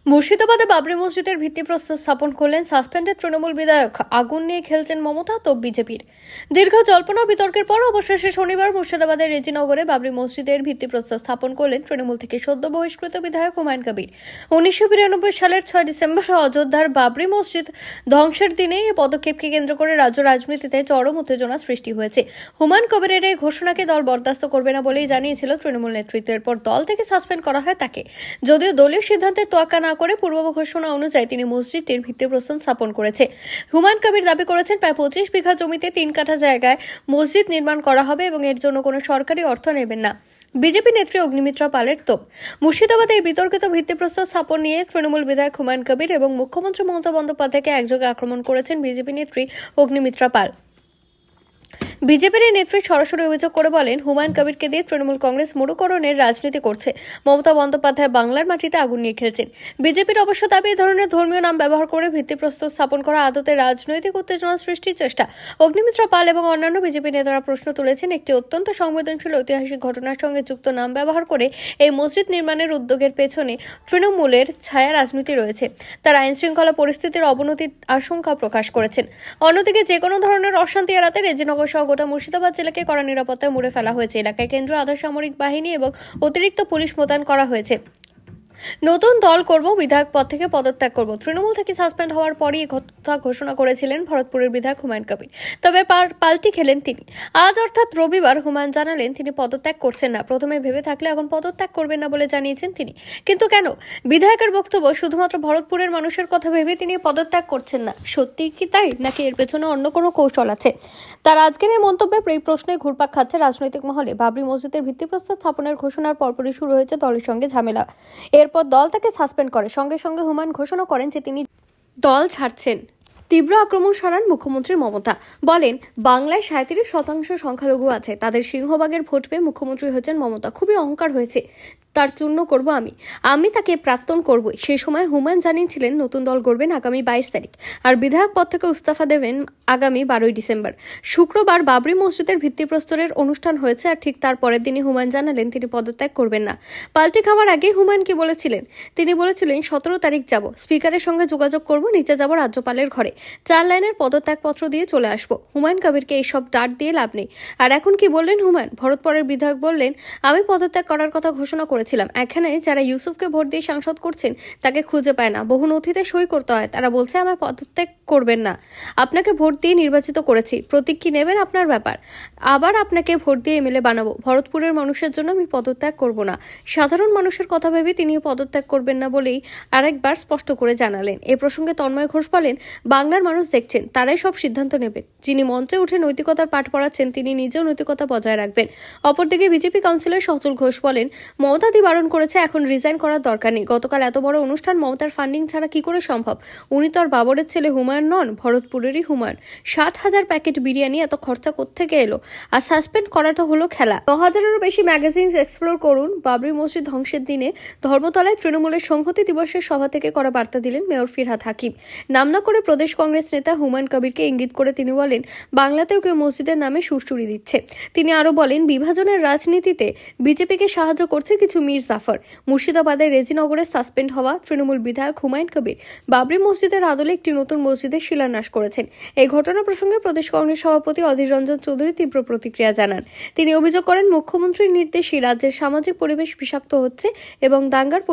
মুর্শিদাবাদে বাবরি মসজিদের ভিত্তিপ্রস্তর স্থাপন করলেন সাসপেন্ডেড তৃণমূল বিধায়ক। আগুন নিয়ে খেলছেন মমতা তো বিজেপির। দীর্ঘ জল্পনা বিতর্কের পর অবশেষে শনিবার মুর্শিদাবাদের রেজিনগরে বাবরি মসজিদের ভিত্তিপ্রস্তর স্থাপন করলেন তৃণমূল থেকে সদ্য বহিষ্কৃত বিধায়ক হুমায়ুন কবির। 1992 সালের 6 ডিসেম্বর অযোধ্যার বাবরি মসজিদ ধ্বংসের দিনে এই পদক্ষেপকে কেন্দ্র করে রাজ্য রাজনীতিতে চরম উত্তেজনা সৃষ্টি হয়েছে। হুমায়ুন কবিরের এই ঘোষণাকে দল বরদাস্ত করবে না বলেই জানিয়েছিল তৃণমূল নেতৃত্বের পর দল থেকে সাসপেন্ড করা হয় তাকে। যদিও দলীয় সিদ্ধান্তের তোয়াক্কা না করে পূর্ব ঘোষণা অনুযায়ী তিনি মসজিদটির ভিত্তিপ্রস্তর স্থাপন করেছে। হুমায়ুন কবির দাবি করেছেন প্রায় 25 বিঘা জমিতে 3 কাঠা জায়গায় মসজিদ নির্মাণ করা হবে এবং এর জন্য কোনো সরকারি অর্থ নেবেন না। বিজেপি নেত্রী অগ্নিমিত্রা পালের তোপ। মুর্শিদাবাদে এই বিতর্কিত ভিত্তিপ্রস্তর স্থাপন নিয়ে তৃণমূল বিধায়ক হুমায়ুন কবির এবং মুখ্যমন্ত্রী মমতা বন্দ্যোপাধ্যায়কে একযোগে আক্রমণ করেছেন বিজেপি নেত্রী অগ্নিমিত্রা পাল। বিজেপির নেত্রী সরাসরি অভিযোগ করে বলেন, হুমায়ুন কবিরকে দিয়ে তৃণমূল কংগ্রেস মরুকরণের রাজনীতি করছে। মমতা বন্দ্যোপাধ্যায় বাংলার মাটিতে আগুন নিয়ে খেলছেন। বিজেপির অবশ্য দাবি এই ধরনের ধর্মীয় নাম ব্যবহার করে ভিত্তিপ্রস্তর স্থাপন করা আদতে রাজনৈতিক উত্তেজনা সৃষ্টির চেষ্টা। অগ্নিমিত্রা পাল এবং অন্যান্য বিজেপি নেতারা প্রশ্ন তুলেছেন, একটি অত্যন্ত সংবেদনশীল ঐতিহাসিক ঘটনার সঙ্গে যুক্ত নাম ব্যবহার করে এই মসজিদ নির্মাণের উদ্যোগের পেছনে তৃণমূলের ছায়া রাজনীতি রয়েছে। তারা আইন শৃঙ্খলা পরিস্থিতির অবনতির আশঙ্কা প্রকাশ করেছেন। অন্যদিকে যে কোনো ধরনের অশান্তি এড়াতে রেজিনগর সহ গোটা মুর্শিদাবাদ জেলাকে কড়া নিরাপত্তায় মুড়ে ফেলা হয়েছে। এলাকায় কেন্দ্রীয় আধা সামরিক বাহিনী এবং অতিরিক্ত পুলিশ মোতায়েন করা হয়েছে। নতুন দল করব, বিধায়ক পদ থেকে পদত্যাগ করব। তৃণমূল থেকে সাসপেন্ড হওয়ার পরই কথা ঘোষণা করেছিলেন ভরতপুরের বিধায়ক হুমায়ুন কবির। তবে পাল্টি খেলেন তিনি। আজ অর্থাৎ রবিবার হুমায়ুন জানালেন তিনি পদত্যাগ করছেন না। প্রথমে ভেবে থাকলে এখন পদত্যাগ করবেন না বলে জানিয়েছেন তিনি। কিন্তু কেন? বিধায়কের বক্তব্য, শুধুমাত্র ভরতপুরের মানুষের কথা ভেবে তিনি পদত্যাগ করছেন না। সত্যি কি তাই, নাকি এর পেছনে অন্য কোনো কৌশল আছে? তার আজকের এই মন্তব্যে এই প্রশ্নে ঘুরপাক খাচ্ছে রাজনৈতিক মহলে। বাবরি মসজিদের ভিত্তিপ্রস্তর স্থাপনের ঘোষণার পরপরই শুরু হয়েছে দলের সঙ্গে ঝামেলা। এরপর দল তাকে সাসপেন্ড করে। সঙ্গে সঙ্গে হুমায়ুন ঘোষণা করেন যে তিনি দল ছাড়ছেন। তীব্র আক্রমণ শানান মুখ্যমন্ত্রী মমতা। বলেন, বাংলায় 37% সংখ্যালঘু আছে, তাদের সিংহভাগের ভোট পেয়ে মুখ্যমন্ত্রী হয়েছেন মমতা। খুবই অহংকার হয়েছে, তার চূর্ণ করব আমি তাকে প্রাক্তন করবই। সেই সময় হুমায়ুন জানিয়েছিলেন নতুন দল গড়বেন আগামী 22 তারিখ আর বিধায়ক পদ থেকে ইস্তফা দেবেন আগামী 12 ডিসেম্বর। শুক্রবার বাবরি মসজিদের ভিত্তিপ্রস্তরের অনুষ্ঠান হয়েছে আর ঠিক তার পরের দিনই হুমায়ুন জানালেন তিনি পদত্যাগ করবেন না। পাল্টি খাওয়ার আগে হুমায়ুন কি বলেছিলেন? তিনি বলেছিলেন 17 তারিখ যাব, স্পিকারের সঙ্গে যোগাযোগ করব, নিচে যাব রাজ্যপালের ঘরে, 4 লাইনের পদত্যাগপত্র দিয়ে চলে আসবো। হুমায়ুন কবিরকে এইসব ডাট দিয়ে লাভ নেই। আর এখন কি বললেন হুমায়ুন? ভরতপুরের বিধায়ক বললেন, আমি পদত্যাগ করার কথা ঘোষণা করেছিলাম। এখানে যারা ইউসুফকে ভোট দিয়ে সাংসদ করছেন তাকে খুঁজে পায় না, বহু নথিতে সই করতে হয়। তারা বলছে আমার পদত্যাগ করবেন না, আপনাকে ভোট দিয়ে নির্বাচিত করেছি, প্রতীক কি নেবেন আপনার ব্যাপার, আবার আপনাকে ভোট দিয়ে এমএলএ বানাবো। ভরতপুরের মানুষের জন্য আমি পদত্যাগ করব না। সাধারণ মানুষের কথা ভেবে তিনি পদত্যাগ করবেন না বলেই আরেকবার স্পষ্ট করে জানালেন। এ প্রসঙ্গে তন্ময় ঘোষ বলেন, বাংলার মানুষ দেখছেন, তারাই সব সিদ্ধান্ত নেবেন। যিনি মঞ্চে উঠে নৈতিকতার পাঠ পড়াচ্ছেন তিনি নিজেও নৈতিকতা বজায় রাখবেন। অপরদিকে বিজেপি কাউন্সিলর সচল ঘোষ বলেন, মমতাদি বারণ করেছে, এখন রিজাইন করার দরকার নেই। গতকাল এত বড় অনুষ্ঠান মমতার ফান্ডিং ছাড়া কি করে সম্ভব? উনি তো আর বাবরের ছেলে হুমায়ুন নন, ভরতপুরেরই হুমায়ুন। 60,000 প্যাকেট বিরিয়ানি, এত খরচা কোত্থেকে এলো? আর সাসপেন্ড করাটা হলো খেলা। 9,000-এরও বেশি ম্যাগাজিন এক্সপ্লোর করুন। বাবরি মসজিদ ধ্বংসের দিনে ধর্মতলায় তৃণমূলের সংহতি দিবসের সভা থেকে করা বার্তা দিলেন মেয়র ফিরহাদ হাকিম। নাম না করে প্রদেশ কংগ্রেস নেতা হুমায়ুন কবিরকে ইঙ্গিত করে তিনি বলেন, বাংলাতেও কেউ মসজিদের নামে সুড়সুড়ি দিচ্ছে। তিনি আরো বলেন, বিভাজনের রাজনীতিতে বিজেপিকে সাহায্য করছে কিছু মীর জাফর। মুর্শিদাবাদের রেজিনগরে সাসপেন্ড হওয়া তৃণমূল বিধায়ক হুমায়ুন কবির বাবরি মসজিদের আদলে একটি নতুন মসজিদের শিলান্যাস করেছেন। এই ঘটনা প্রসঙ্গে প্রদেশ কংগ্রেস সভাপতি অধীর রঞ্জন চৌধুরী তীব্র প্রতিক্রিয়া জানান। তিনি অভিযোগ করেন, মুখ্যমন্ত্রীর নির্দেশে রাজ্যের সামাজিক পরিবেশ বিষাক্ত হচ্ছে এবং দাঙ্গার